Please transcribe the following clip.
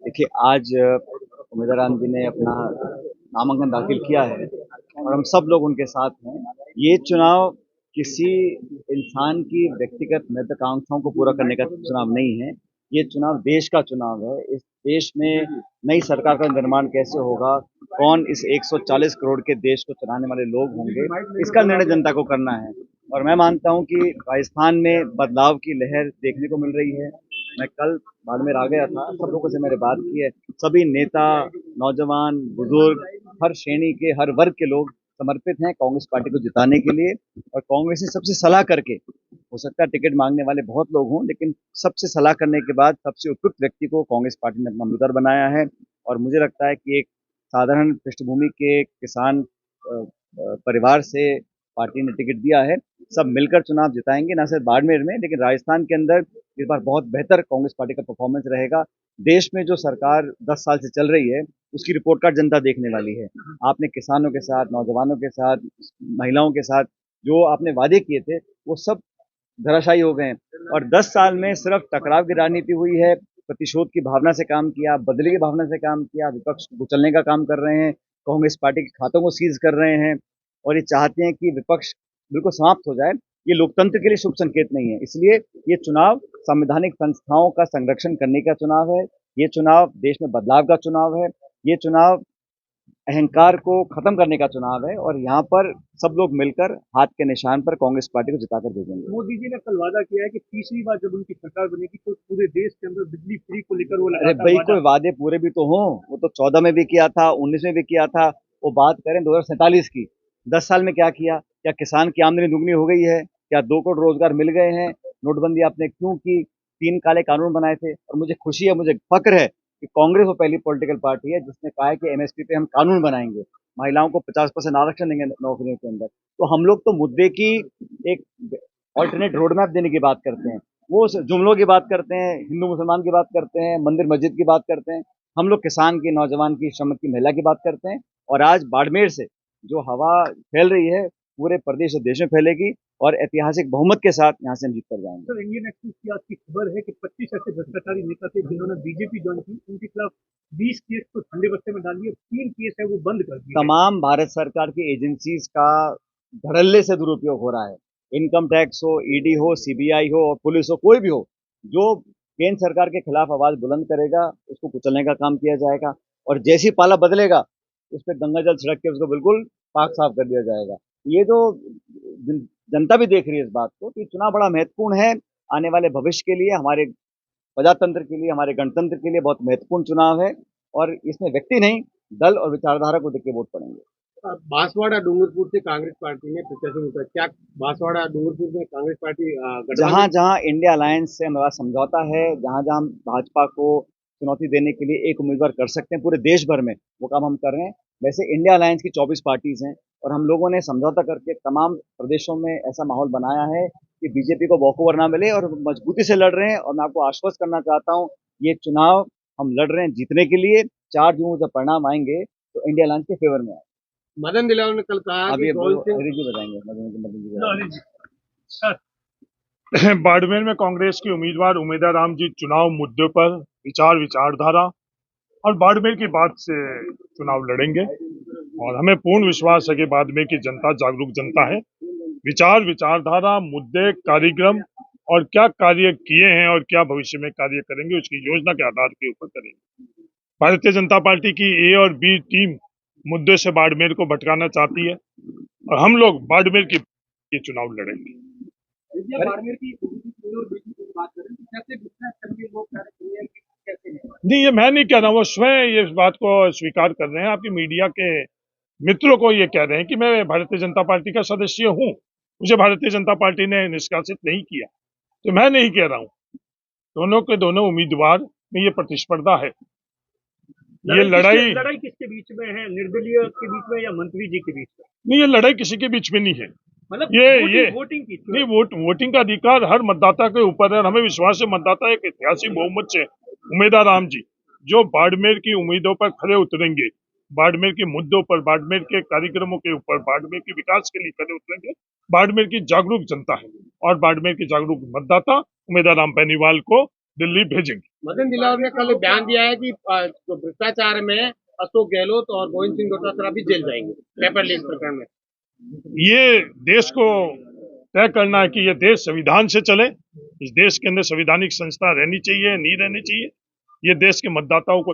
देखिए आज उम्मीदवार जी ने अपना नामांकन दाखिल किया है और हम सब लोग उनके साथ हैं। ये चुनाव किसी इंसान की व्यक्तिगत महत्वाकांक्षाओं को पूरा करने का चुनाव नहीं है। ये चुनाव देश का चुनाव है। इस देश में नई सरकार का निर्माण कैसे होगा, कौन इस 140 करोड़ के देश को चलाने वाले लोग होंगे, इसका निर्णय जनता को करना है। और मैं मानता हूं कि राजस्थान में बदलाव की लहर देखने को मिल रही है। मैं कल बाड़मेर आ गया था, सब लोगों से मैंने बात की है। सभी नेता, नौजवान, बुजुर्ग, हर श्रेणी के, हर वर्ग के लोग समर्पित हैं कांग्रेस पार्टी को जिताने के लिए। और कांग्रेस ने सबसे सलाह करके, हो सकता है टिकट मांगने वाले बहुत लोग हों, लेकिन सबसे सलाह करने के बाद सबसे उपयुक्त व्यक्ति को कांग्रेस पार्टी ने अपना उम्मीदवार बनाया है। और मुझे लगता है कि एक साधारण पृष्ठभूमि के किसान परिवार से पार्टी ने टिकट दिया है। सब मिलकर चुनाव जिताएंगे, ना सिर्फ बाड़मेर में लेकिन राजस्थान के अंदर इस बार बहुत बेहतर कांग्रेस पार्टी का परफॉर्मेंस रहेगा। देश में जो सरकार 10 साल से चल रही है, उसकी रिपोर्ट कार्ड जनता देखने वाली है। आपने किसानों के साथ, नौजवानों के साथ, महिलाओं के साथ जो आपने वादे किए थे, वो सब धराशायी हो गए हैं। और 10 साल में सिर्फ टकराव की राजनीति हुई है। प्रतिशोध की भावना से काम किया, बदले की भावना से काम किया, विपक्ष को कुचलने का काम कर रहे हैं, कांग्रेस पार्टी के खातों को सीज कर रहे हैं और ये चाहते हैं कि विपक्ष बिल्कुल समाप्त हो जाए। ये लोकतंत्र के लिए शुभ संकेत नहीं है। इसलिए ये चुनाव संवैधानिक संस्थाओं का संरक्षण करने का चुनाव है। ये चुनाव देश में बदलाव का चुनाव है। ये चुनाव अहंकार को खत्म करने का चुनाव है और यहाँ पर सब लोग मिलकर हाथ के निशान पर कांग्रेस पार्टी को जिताकर भेजेंगे। मोदी जी ने कल वादा किया है कि तीसरी बार जब उनकी सरकार बनेगी तो पूरे देश के अंदर बिजली फ्री को लेकर वो अरे लगातार भाई, वादा। कोई वादे पूरे भी तो हों। वो तो 14 में भी किया था, 19 में भी किया था। वो बात करें 2047 की, 10 साल में क्या किया? क्या किसान की आमदनी दुगनी हो गई है? क्या 2 करोड़ रोजगार मिल गए हैं? नोटबंदी आपने क्यों की? 3 काले कानून बनाए थे। और मुझे खुशी है, मुझे फक्र है कि कांग्रेस वो पहली पॉलिटिकल पार्टी है जिसने कहा है कि एमएसपी पे हम कानून बनाएंगे, महिलाओं को 50% आरक्षण देंगे नौकरियों के अंदर। तो हम लोग तो मुद्दे की एक ऑल्टरनेट रोड मैप देने की बात करते हैं। वो जुमलों की बात करते हैं, हिंदू मुसलमान की बात करते हैं, मंदिर मस्जिद की बात करते हैं। हम लोग किसान की, नौजवान की, श्रमिक की, महिला की बात करते हैं। और आज बाड़मेर से जो हवा फैल रही है, पूरे प्रदेश और देश में फैलेगी और ऐतिहासिक बहुमत के साथ यहाँ से हम जीत कर जाएंगे। सर, इंडियन एक्सप्रेस की आज की खबर है कि 25 ऐसे भ्रष्टाचारी नेता थे जिन्होंने बीजेपी ज्वाइन की, उनके खिलाफ 20 केस तो ठंडे बस्ते में डाल दिए, 3 केस है वो बंद कर दिए गए। तमाम भारत सरकार की एजेंसीज का धड़ल्ले से दुरुपयोग हो रहा है। इनकम टैक्स हो, ईडी हो, सीबीआई हो और पुलिस हो, कोई भी हो, जो केंद्र सरकार के खिलाफ आवाज बुलंद करेगा उसको कुचलने का काम किया जाएगा। और जैसी पाला बदलेगा, उस पर गंगा जल छिड़क के उसको बिल्कुल पाक साफ कर दिया जाएगा। ये जो जनता भी देख रही है इस बात को कि चुनाव बड़ा महत्वपूर्ण है। आने वाले भविष्य के लिए, हमारे प्रजातंत्र के लिए, हमारे गणतंत्र के लिए बहुत महत्वपूर्ण चुनाव है। और इसमें व्यक्ति नहीं, दल और विचारधारा को देख के वोट पड़ेंगे। बांसवाड़ा डूंगरपुर से कांग्रेस पार्टी ने प्रत्याशी उतारा, क्या बांसवाड़ा डूंगरपुर में कांग्रेस पार्टी जहां गठबंधन? जहां इंडिया अलायंस से हमारा समझौता है, जहां जहां हम भाजपा को चुनौती देने के लिए एक उम्मीदवार कर सकते हैं पूरे देश भर में, वो काम हम कर रहे हैं। वैसे इंडिया अलायंस की 24 पार्टीज हैं और हम लोगों ने समझौता करके तमाम प्रदेशों में ऐसा माहौल बनाया है कि बीजेपी को वॉकओवर ना मिले और मजबूती से लड़ रहे हैं। और मैं आपको आश्वस्त करना चाहता हूँ, ये चुनाव हम लड़ रहे हैं जीतने के लिए। 4 जून को जब परिणाम आएंगे तो इंडिया अलायंस के फेवर में आए। मदन दिलावर ने कल कहा अभी कि गोविंद सिंह। हरी जी बताएंगे, मदन जी बताएंगे। बाड़मेर में कांग्रेस के उम्मीदवार उमेदा राम जी चुनाव मुद्दों पर विचारधारा और बाड़मेर की बात से चुनाव लड़ेंगे और हमें पूर्ण विश्वास है कि बाड़मेर की जनता जागरूक जनता है। विचारधारा, मुद्दे, कार्यक्रम और क्या कार्य किए हैं और क्या भविष्य में कार्य करेंगे उसकी योजना के आधार के ऊपर करेंगे। भारतीय जनता पार्टी की ए और बी टीम मुद्दे से बाड़मेर को भटकाना चाहती है और हम लोग बाड़मेर की ये चुनाव लड़ेंगे। बाड़मेर की बात करें तो कैसे बिजनेस करके लोग कैसे हैं? नहीं, ये मैं नहीं कह रहा हूँ, वो स्वयं ये इस बात को स्वीकार कर रहे हैं। आपकी मीडिया के मित्रों को ये कह रहे हैं कि मैं भारतीय जनता पार्टी का सदस्य हूँ, मुझे भारतीय जनता पार्टी ने निष्कासित नहीं किया। तो मैं नहीं कह रहा हूँ, दोनों के दोनों उम्मीदवार में ये प्रतिस्पर्धा है। ये लड़ाई किसके बीच में है? निर्दलीय के बीच में या मंत्री जी के बीच में? नहीं, ये लड़ाई किसी के बीच में नहीं है। मतलब ये वोटिंग की नहीं, वोटिंग का अधिकार हर मतदाता के ऊपर है और हमें विश्वास है मतदाता एक ऐतिहासिक बहुमत से उमेदा राम जी जो बाड़मेर की उम्मीदों पर खड़े उतरेंगे, बाड़मेर के मुद्दों पर, बाड़मेर के कार्यक्रमों के ऊपर, बाड़मेर के विकास के लिए खड़े उतरेंगे। बाड़मेर की जागरूक जनता है और बाड़मेर के जागरूक मतदाता उमेदा राम बेनीवाल को दिल्ली भेजेंगे। मदन दिलावर ने कल बयान दिया है कि जो भ्रष्टाचार में अशोक गहलोत और गोविंद सिंह डोटासरा भी जेल जाएंगे पेपर लीक प्रकरण में। ये देश को तय करना है कि ये देश संविधान से चले, इस देश के अंदर संवैधानिक संस्था रहनी चाहिए, नहीं रहनी चाहिए, ये देश के मतदाताओं को